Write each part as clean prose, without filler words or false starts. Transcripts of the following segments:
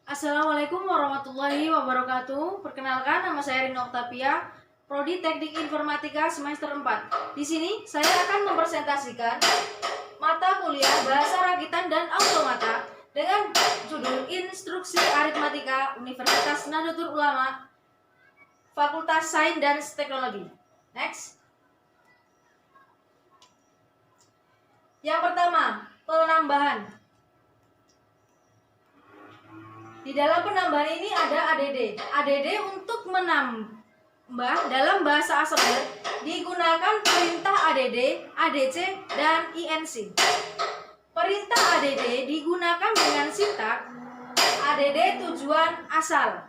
Assalamualaikum warahmatullahi wabarakatuh. Perkenalkan, nama saya Rino Oktavia, Prodi Teknik Informatika semester 4. Di sini saya akan mempresentasikan mata kuliah Bahasa Rakitan dan Automata dengan judul Instruksi Aritmatika Universitas Nahdlatul Ulama, Fakultas Sains dan Teknologi. Next. Yang pertama, penambahan. Di dalam penambahan ini ada ADD. ADD untuk menambah dalam bahasa Aslinya digunakan perintah ADD, ADC, dan INC. Perintah ADD digunakan dengan sintak ADD tujuan asal.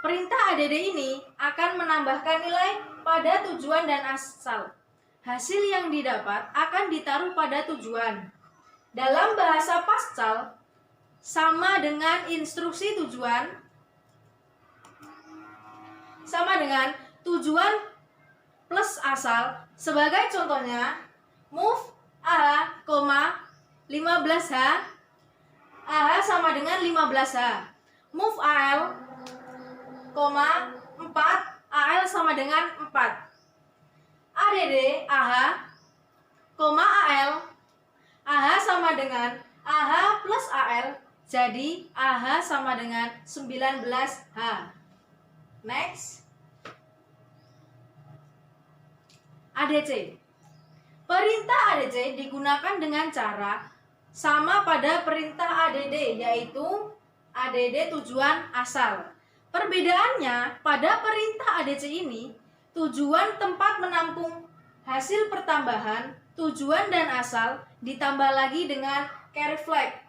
Perintah ADD ini akan menambahkan nilai pada tujuan dan asal. Hasil yang didapat akan ditaruh pada tujuan. Dalam bahasa Pascal, sama dengan instruksi tujuan sama dengan tujuan plus asal. Sebagai contohnya, move AH, 15H, AH sama dengan 15H. Move AL, 4, AL sama dengan 4. ADD AH, AL, AH sama dengan AH plus AL. Jadi AH sama dengan 19H. Next. ADC. Perintah ADC digunakan dengan cara sama pada perintah ADD, yaitu ADD tujuan asal. Perbedaannya pada perintah ADC ini, tujuan tempat menampung hasil pertambahan, tujuan dan asal ditambah lagi dengan carry flag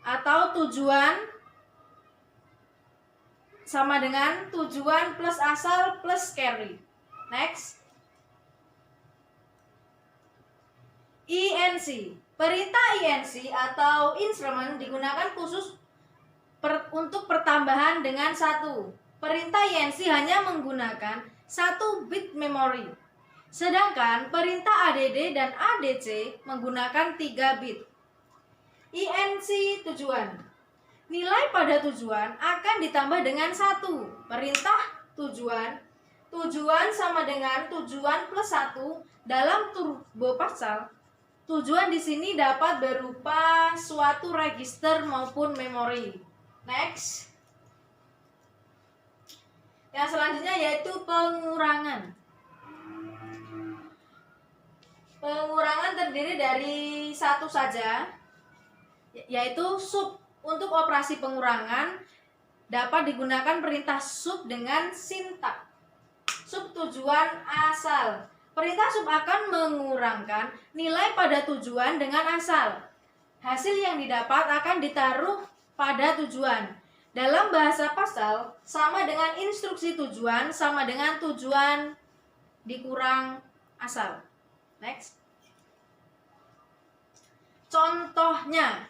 atau tujuan sama dengan tujuan plus asal plus carry. Next. INC. Perintah INC atau instrument digunakan khusus untuk pertambahan dengan 1. Perintah INC hanya menggunakan 1 bit memori. Sedangkan perintah ADD dan ADC menggunakan 3 bit. INC tujuan. Nilai pada tujuan akan ditambah dengan 1. Perintah tujuan. Tujuan sama dengan tujuan plus 1 dalam turbo Pascal. Tujuan di sini dapat berupa suatu register maupun memori. Next. Yang selanjutnya yaitu pengurangan. Pengurangan terdiri dari satu saja, yaitu sub. Untuk operasi pengurangan dapat digunakan perintah sub dengan sintak sub tujuan asal. Perintah sub akan mengurangkan nilai pada tujuan dengan asal. Hasil yang didapat akan ditaruh pada tujuan. Dalam bahasa Pascal, sama dengan instruksi tujuan sama dengan tujuan dikurang asal. Next. Contohnya,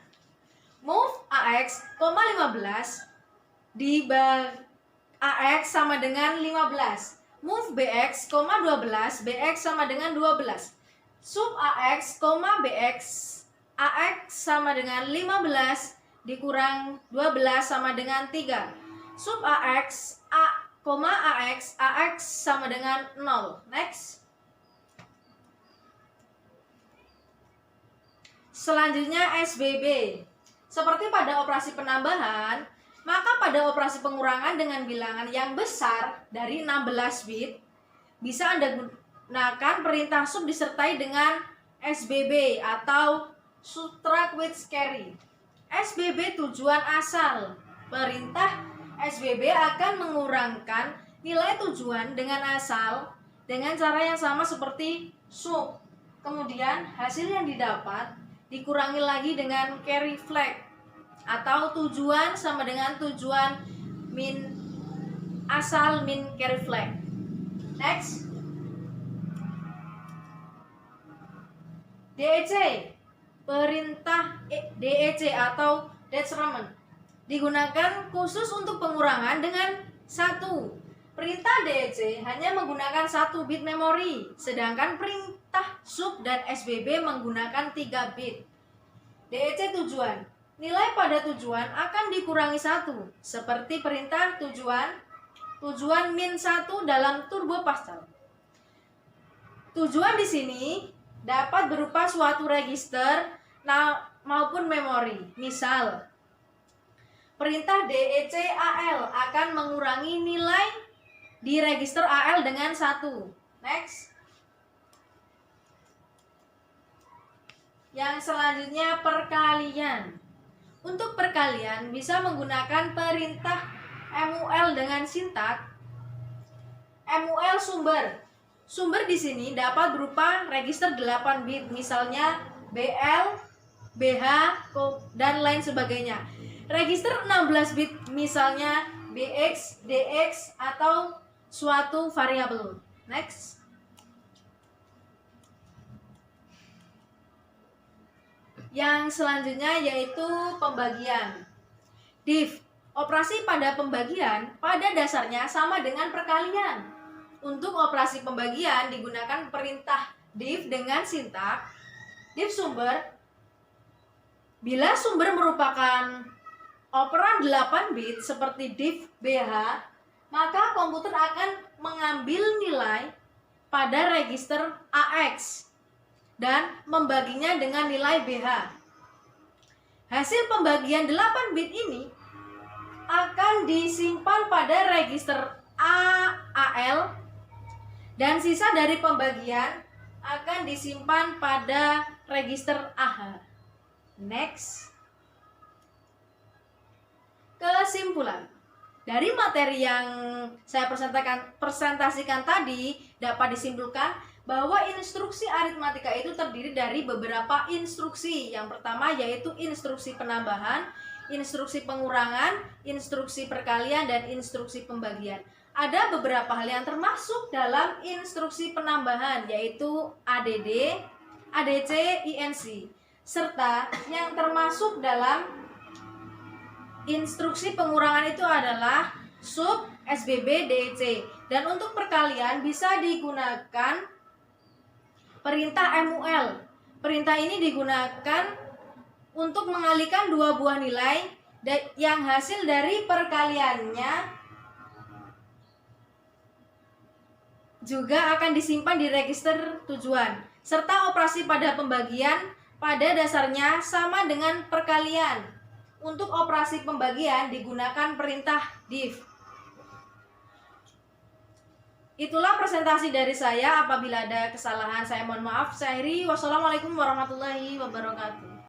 move AX, 15 dibagi AX sama dengan 15. Move BX, 12, BX sama dengan 12. Sub AX, BX, AX sama dengan 15 dikurang 12 sama dengan 3. Sub AX, AX, AX sama dengan 0. Next. Selanjutnya SBB. Seperti pada operasi penambahan, maka pada operasi pengurangan dengan bilangan yang besar dari 16 bit, bisa Anda gunakan perintah sub disertai dengan SBB atau subtract with carry. SBB tujuan asal. Perintah SBB akan mengurangkan nilai tujuan dengan asal dengan cara yang sama seperti sub. Kemudian hasil yang didapat dikurangi lagi dengan carry flag atau tujuan sama dengan tujuan min asal min carry flag. Next. DEC. Perintah DEC atau detachment digunakan khusus untuk pengurangan dengan 1. Perintah DEC hanya menggunakan 1 bit memori, sedangkan perintah sub dan SBB menggunakan 3 bit. DEC tujuan. nilai pada tujuan akan dikurangi 1, seperti perintah tujuan min 1 dalam turbo Pascal. Tujuan di sini dapat berupa suatu register maupun memori. Misal, perintah DECAL akan mengurangi nilai di register AL dengan 1. Next. Yang selanjutnya perkalian. Untuk perkalian bisa menggunakan perintah MUL dengan sintak MUL sumber. Sumber di sini dapat berupa register 8 bit, misalnya BL, BH, dan lain sebagainya. Register 16 bit, misalnya BX, DX, atau suatu variabel. Next. Yang selanjutnya yaitu pembagian. Div, operasi pada pembagian pada dasarnya sama dengan perkalian. Untuk operasi pembagian digunakan perintah div dengan sintak div sumber. Bila sumber merupakan operan 8 bit seperti div BH, maka komputer akan mengambil nilai pada register AX dan membaginya dengan nilai BH. Hasil pembagian 8 bit ini akan disimpan pada register AL dan sisa dari pembagian akan disimpan pada register AH. Next. Kesimpulan. Dari materi yang saya presentasikan tadi dapat disimpulkan bahwa instruksi aritmatika itu terdiri dari beberapa instruksi. Yang pertama yaitu instruksi penambahan, instruksi pengurangan, instruksi perkalian, dan instruksi pembagian. Ada beberapa hal yang termasuk dalam instruksi penambahan yaitu ADD, ADC, INC, serta yang termasuk dalam instruksi pengurangan itu adalah sub, SBB, DEC. Dan untuk perkalian bisa digunakan perintah MUL. Perintah ini digunakan untuk mengalihkan dua buah nilai yang hasil dari perkaliannya juga akan disimpan di register tujuan. Serta operasi pada pembagian pada dasarnya sama dengan perkalian. Untuk operasi pembagian digunakan perintah div. Itulah presentasi dari saya. Apabila ada kesalahan saya mohon maaf. Saya Heri. Wassalamualaikum warahmatullahi wabarakatuh.